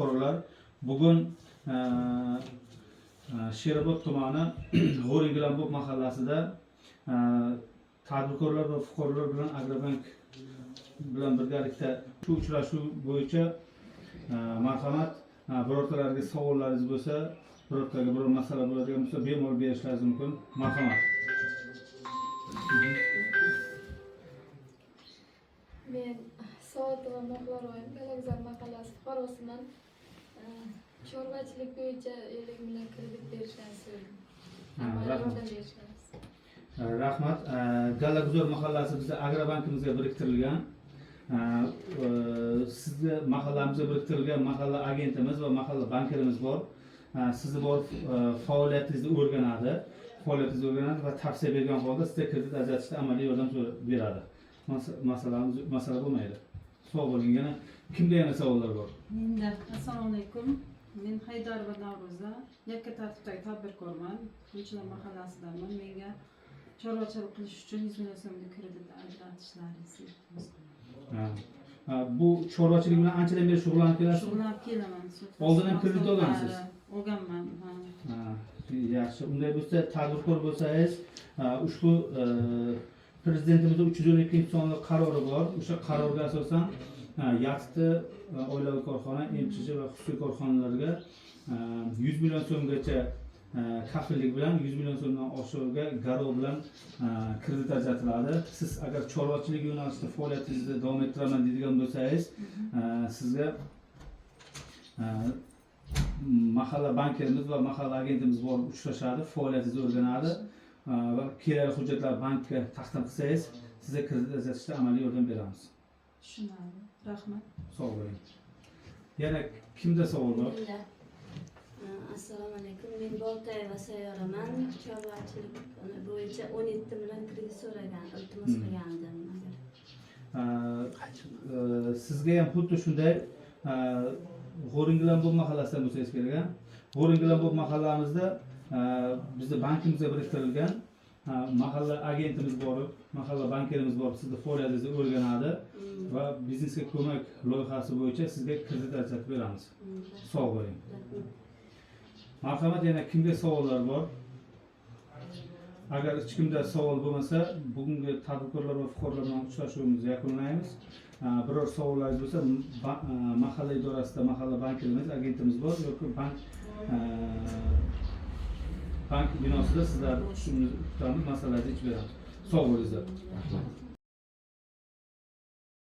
fuqarolar, bugun Sherobod tumani G'o'ringilanbop mahallasida tadbirkorlar va fuqarolar bilan Agrobank bilan birgalikda shu uchrashuv bo'yicha marhamat, birortalarga savollaringiz bo'lsa, birortaga biror masala bo'ladigan bo'lsa, bemalol berishlaringiz mumkin. Marhamat. Men Soatova Mohlorayev, Galagzor mahallasi fuqarosiman. Chorvachilik bo'yicha 50 million kredit berishlarini so'radim. Yordam berishlarini. Rahmat. Galagzor mahallasi bizning Agrobankimizga biriktirilgan. Sizga mahallamizga biriktirilgan mahalla agentimiz va mahalla bankerimiz bor. Sizni bor faoliyatingizni o'rganadi. Faoliyatingizni o'rganadi va tavsiya bergan holda sizga kredit ajratishda amaliy yordam beradi. Masala bo'lmaydi. Sog' bo'ling. Yana kimda yana savollar bor? Menda assalomu alaykum. Men Haydarova Navro'za, yakka tartibdagi tadbirkorman. Ko'chlar mahallasidaman. Menga chorvachilik qilish uchun 100 million so'mlik kredit ajratishlaringizni iltimos qilaman. Bu chorvachilik bilan anchadan beri shug'ullanib kelasiz? Shug'ullanib kelaman. Oldin ham kredit olgansiz? Olganman. Yaxshi. Unday bo'lsa, tadbirkor bo'lsangiz, ushbu Prezidentimizning 312-sonli qarori bor. O'sha qarorga asosan yaqti oilaviy korxona, MCH va xususiy korxonalarga 100 million so'mgacha kafillik bilan 100 million so'mdan oshiqga garov bilan kredit ajratiladi. Siz agar chorvachilik yo'nalishida faoliyatingizni davom ettiraman deydigan bo'lsangiz, sizga mahalla bankerimiz va mahalla agentimiz borib uchrashadi, faoliyatingizni o'rganadi va kerakli hujjatlar bankka taqdim qilsangiz, sizga kredit ajratishda amaliy yordam beramiz. Tushunarli. Rahmat. Sog' bo'ling. Yana kimda savol bor? Assalomu alaykum. Men Boltayeva Sayyoraman. Chorvachilik bo'yicha 17 million kredit so'ragan, iltimos qilgandim. Sizga ham xuddi shunday G'o'ringilanbop mahallasidan bo'lsangiz kerak. G'o'ringilanbop mahallamizda bizning bankimizga biriktirilgan mahalla agentimiz borib, mahalla bankerimiz borib sizni faoliyatingizni o'rganadi va biznesga ko'mak loyihasi bo'yicha sizga kredit ajratib beramiz. Sog' bo'ling. Marhamat, yana kimga savollar bor? Agar hech kimda savol bo'lmasa, bugungi tadbirkorlar va fuqarolar bilan uchrashuvimizni yakunlaymiz. Biror savollaringiz bo'lsa, mahalla idorasida mahalla bankerimiz, agentimiz bor yoki bank binosida sizlar shuni kutamiz, masalalarni yechib beramiz. Sog' bo'linglar.